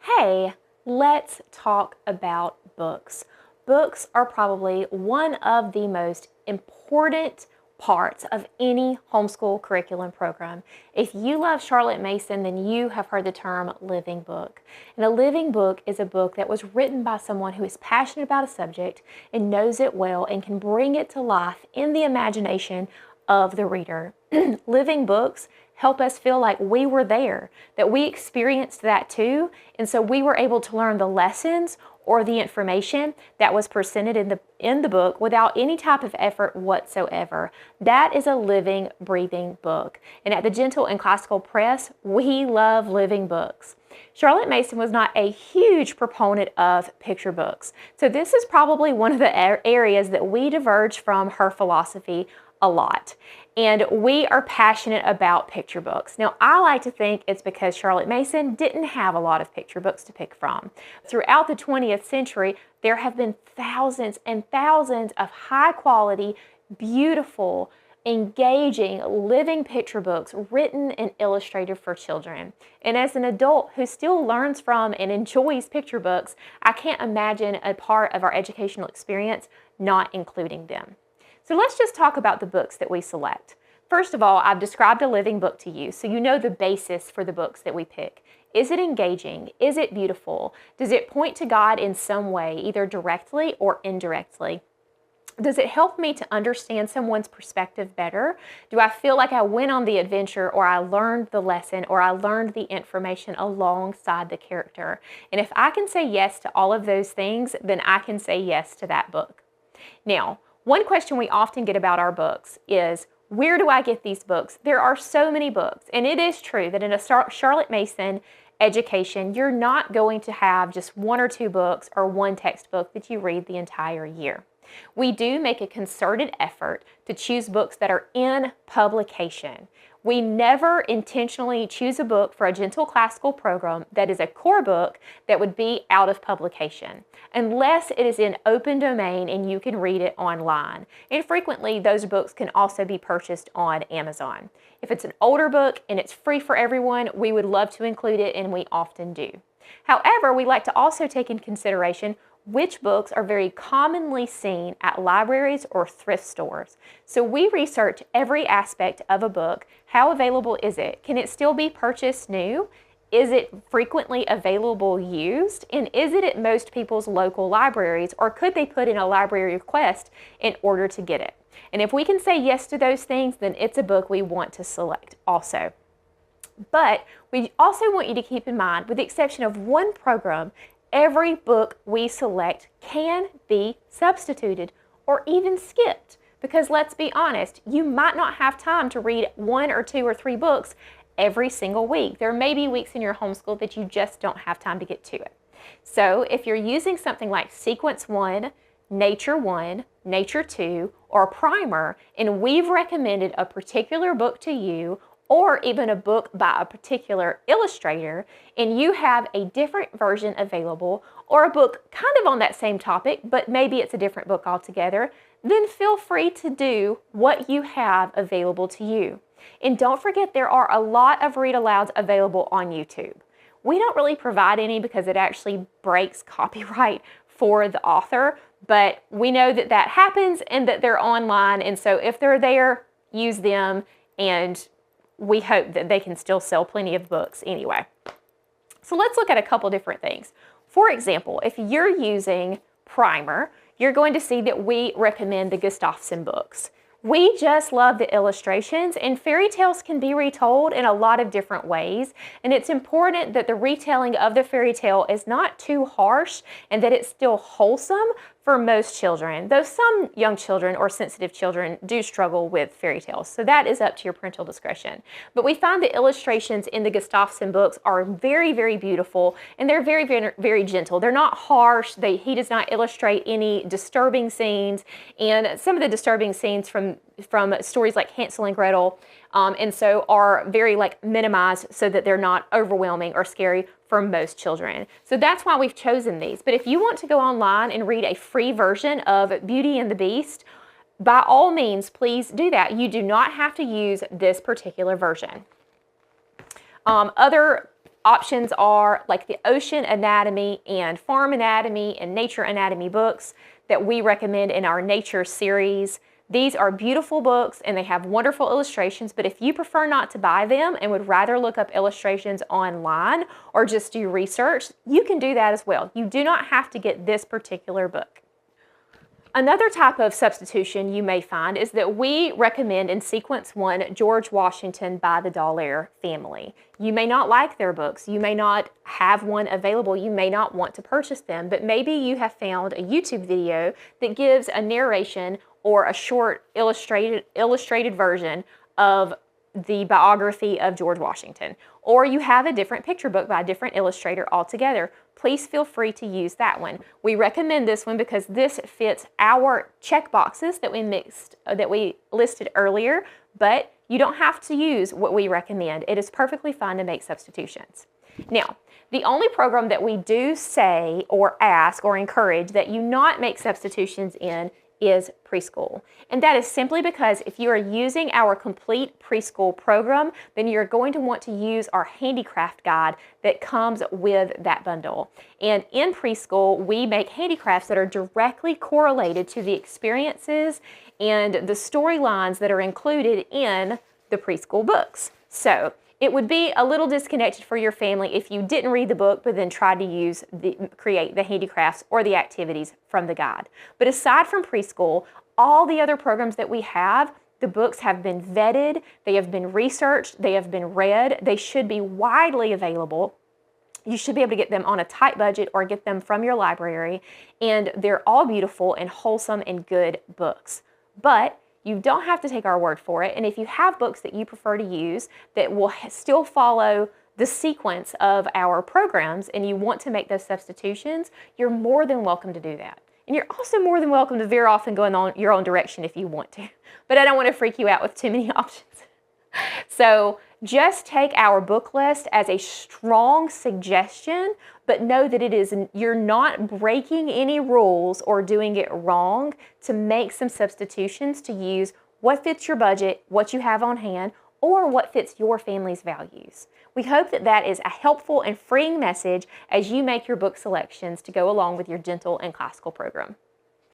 Hey, let's talk about books. Books are probably one of the most important parts of any homeschool curriculum program. If you love Charlotte Mason, then you have heard the term living book. And a living book is a book that was written by someone who is passionate about a subject and knows it well and can bring it to life in the imagination of the reader. Living books help us feel like we were there, that we experienced that too, and so we were able to learn the lessons or the information that was presented in the book without any type of effort whatsoever. That is a living, breathing book. And at the Gentle and Classical Press, we love living books. Charlotte Mason was not a huge proponent of picture books, so this is probably one of the areas that we diverge from her philosophy a lot. And we are passionate about picture books. Now, I like to think it's because Charlotte Mason didn't have a lot of picture books to pick from. Throughout the 20th century, there have been thousands and thousands of high quality, beautiful, engaging, living picture books written and illustrated for children. And as an adult who still learns from and enjoys picture books, I can't imagine a part of our educational experience not including them. So let's just talk about the books that we select. First of all, I've described a living book to you, so you know the basis for the books that we pick. Is it engaging? Is it beautiful? Does it point to God in some way, either directly or indirectly? Does it help me to understand someone's perspective better? Do I feel like I went on the adventure, or I learned the lesson, or I learned the information alongside the character? And if I can say yes to all of those things, then I can say yes to that book. Now, one question we often get about our books is, where do I get these books? There are so many books, and it is true that in a Charlotte Mason education, you're not going to have just one or two books or one textbook that you read the entire year. We do make a concerted effort to choose books that are in publication. We never intentionally choose a book for a Gentle Classical program that is a core book that would be out of publication, unless it is in open domain and you can read it online. And frequently, those books can also be purchased on Amazon. If it's an older book and it's free for everyone, we would love to include it, and we often do. However, we like to also take in consideration which books are very commonly seen at libraries or thrift stores. So we research every aspect of a book. How available is it? Can it still be purchased new? Is it frequently available used? And is it at most people's local libraries, or could they put in a library request in order to get it? And if we can say yes to those things, then it's a book we want to select also. But we also want you to keep in mind, with the exception of one program, every book we select can be substituted or even skipped, because let's be honest, you might not have time to read one or two or three books every single week. There may be weeks in your homeschool that you just don't have time to get to it. So if you're using something like Sequence 1, Nature 1, Nature 2, or Primer, and we've recommended a particular book to you, or even a book by a particular illustrator, and you have a different version available, or a book kind of on that same topic, but maybe it's a different book altogether, then feel free to do what you have available to you. And don't forget, there are a lot of read-alouds available on YouTube. We don't really provide any because it actually breaks copyright for the author, but we know that that happens and that they're online, and so if they're there, use them, and we hope that they can still sell plenty of books anyway. So let's look at a couple different things. For example, if you're using Primer, you're going to see that we recommend the Gustafson books. We just love the illustrations, and fairy tales can be retold in a lot of different ways, and it's important that the retelling of the fairy tale is not too harsh and that it's still wholesome for most children, though some young children or sensitive children do struggle with fairy tales, so that is up to your parental discretion. But we find the illustrations in the Gustafson books are very, very beautiful, and they're very, very, very gentle. They're not harsh. He does not illustrate any disturbing scenes, and some of the disturbing scenes from stories like Hansel and Gretel, and so are very minimized so that they're not overwhelming or scary for most children. So that's why we've chosen these. But if you want to go online and read a free version of Beauty and the Beast, by all means, please do that. You do not have to use this particular version. Other options are like the ocean anatomy and farm anatomy and nature anatomy books that we recommend in our nature series. These are beautiful books and they have wonderful illustrations, but if you prefer not to buy them and would rather look up illustrations online or just do research, you can do that as well. You do not have to get this particular book. Another type of substitution you may find is that we recommend in Sequence 1 George Washington by the Dallaire family. You may not like their books, you may not have one available, you may not want to purchase them, but maybe you have found a YouTube video that gives a narration or a short illustrated version of the biography of George Washington, or you have a different picture book by a different illustrator altogether. Please feel free to use that one. We recommend this one because this fits our check boxes that we listed earlier, but you don't have to use what we recommend. It is perfectly fine to make substitutions. Now, the only program that we do say or ask or encourage that you not make substitutions in is preschool. And that is simply because if you are using our complete preschool program, then you're going to want to use our handicraft guide that comes with that bundle. And in preschool, we make handicrafts that are directly correlated to the experiences and the storylines that are included in the preschool books. So it would be a little disconnected for your family if you didn't read the book but then tried to create the handicrafts or the activities from the guide. But aside from preschool, all the other programs that we have, the books have been vetted, they have been researched, they have been read, they should be widely available. You should be able to get them on a tight budget or get them from your library, and they're all beautiful and wholesome and good books. But you don't have to take our word for it, and if you have books that you prefer to use that will still follow the sequence of our programs and you want to make those substitutions, you're more than welcome to do that. And you're also more than welcome to veer off and go in your own direction if you want to. But I don't want to freak you out with too many options. So just take our book list as a strong suggestion, but know that you're not breaking any rules or doing it wrong to make some substitutions to use what fits your budget, what you have on hand, or what fits your family's values. We hope that that is a helpful and freeing message as you make your book selections to go along with your dental and classical program.